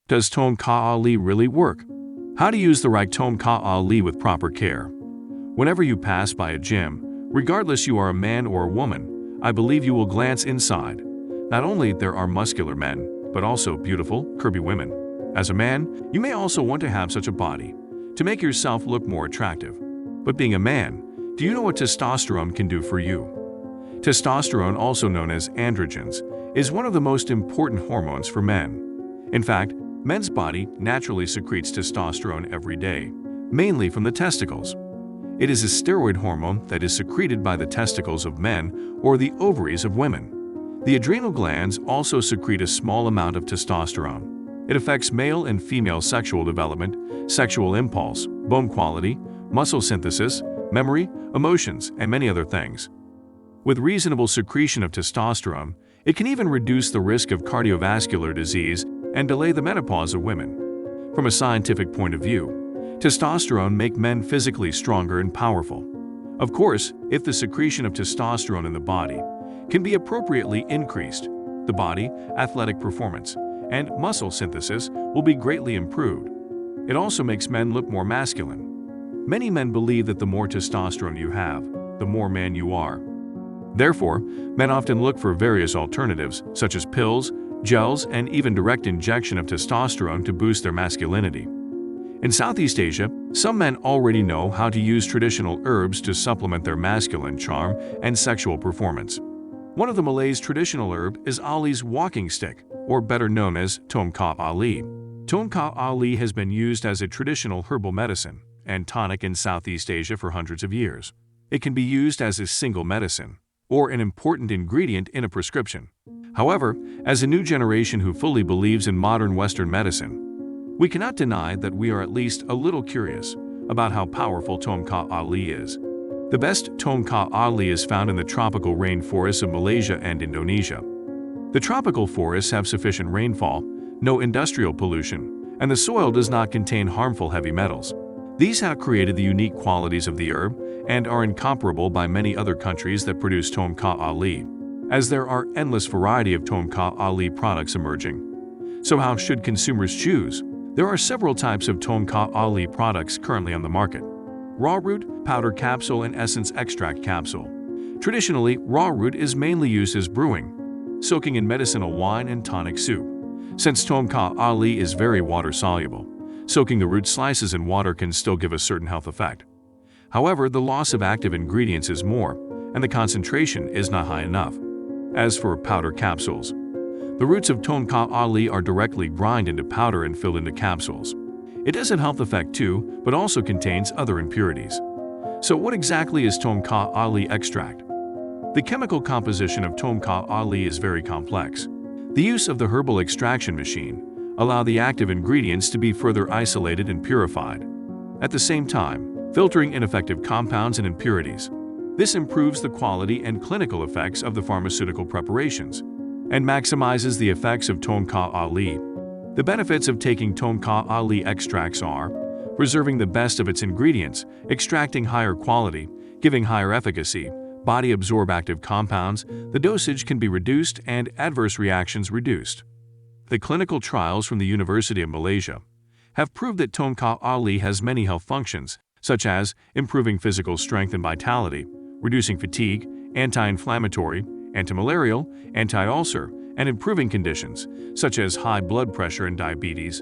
Does Tongkat Ali really work? How to use the right Tongkat Ali with proper care. Whenever you pass by a gym, regardless you are a man or a woman, I believe you will glance inside. Not only there are muscular men, but also beautiful, curvy women. As a man, you may also want to have such a body to make yourself look more attractive. But being a man, do you know what testosterone can do for you? Testosterone, also known as androgens, is one of the most important hormones for men. In fact, men's body naturally secretes testosterone every day, mainly from the testicles. It is a steroid hormone that is secreted by the testicles of men or the ovaries of women. The adrenal glands also secrete a small amount of testosterone. It affects male and female sexual development, sexual impulse, bone quality, muscle synthesis, memory, emotions, and many other things. With reasonable secretion of testosterone, it can even reduce the risk of cardiovascular disease and delay the menopause of women. From a scientific point of view, testosterone makes men physically stronger and powerful. Of course, if the secretion of testosterone in the body can be appropriately increased, the body, athletic performance, and muscle synthesis will be greatly improved. It also makes men look more masculine. Many men believe that the more testosterone you have, the more man you are. Therefore, men often look for various alternatives, such as pills, gels, and even direct injection of testosterone to boost their masculinity. In Southeast Asia, some men already know how to use traditional herbs to supplement their masculine charm and sexual performance. One of the Malays' traditional herb is Ali's walking stick, or better known as Tongkat Ali. Tongkat Ali has been used as a traditional herbal medicine and tonic in Southeast Asia for hundreds of years. It can be used as a single medicine or an important ingredient in a prescription. However, as a new generation who fully believes in modern Western medicine, we cannot deny that we are at least a little curious about how powerful Tongkat Ali is. The best Tongkat Ali is found in the tropical rainforests of Malaysia and Indonesia. The tropical forests have sufficient rainfall, no industrial pollution, and the soil does not contain harmful heavy metals. These have created the unique qualities of the herb and are incomparable by many other countries that produce Tongkat Ali, as there are endless variety of Tongkat Ali products emerging. So how should consumers choose? There are several types of Tongkat Ali products currently on the market: raw root, powder capsule, and essence extract capsule. Traditionally, raw root is mainly used as brewing, soaking in medicinal wine and tonic soup. Since Tongkat Ali is very water-soluble, soaking the root slices in water can still give a certain health effect. However, the loss of active ingredients is more, and the concentration is not high enough. As for powder capsules, the roots of Tongkat Ali are directly ground into powder and filled into capsules. It has a health effect too, but also contains other impurities. So what exactly is Tongkat Ali extract? The chemical composition of Tongkat Ali is very complex. The use of the herbal extraction machine allows the active ingredients to be further isolated and purified, at the same time filtering ineffective compounds and impurities. This improves the quality and clinical effects of the pharmaceutical preparations and maximizes the effects of Tongkat Ali. The benefits of taking Tongkat Ali extracts are preserving the best of its ingredients, extracting higher quality, giving higher efficacy, body absorb active compounds, the dosage can be reduced, and adverse reactions reduced. The clinical trials from the University of Malaysia have proved that Tongkat Ali has many health functions, such as improving physical strength and vitality, reducing fatigue, anti-inflammatory, antimalarial, anti-ulcer, and improving conditions such as high blood pressure and diabetes.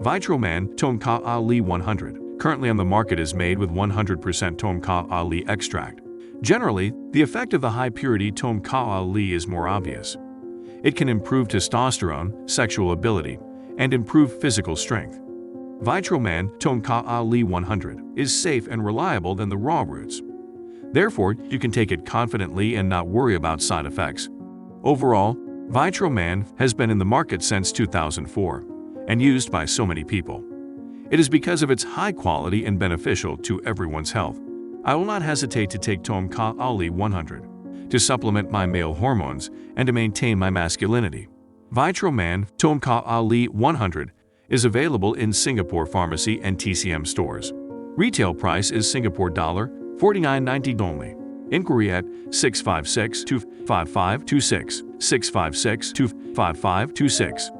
Vitroman Tongkat Ali 100, currently on the market, is made with 100% Tongkat Ali extract. Generally, the effect of the high-purity Tongkat Ali is more obvious. It can improve testosterone, sexual ability, and improve physical strength. Vitroman Tongkat Ali 100 is safe and reliable than the raw roots. Therefore, you can take it confidently and not worry about side effects. Overall, Vitroman has been in the market since 2004 and used by so many people. It is because of its high quality and beneficial to everyone's health. I will not hesitate to take Tongkat Ali 100 to supplement my male hormones and to maintain my masculinity. Vitroman Tongkat Ali 100 is available in Singapore pharmacy and TCM stores. Retail price is Singapore dollar $49.90 only. Inquiry at 656-255-26, 656-255-26.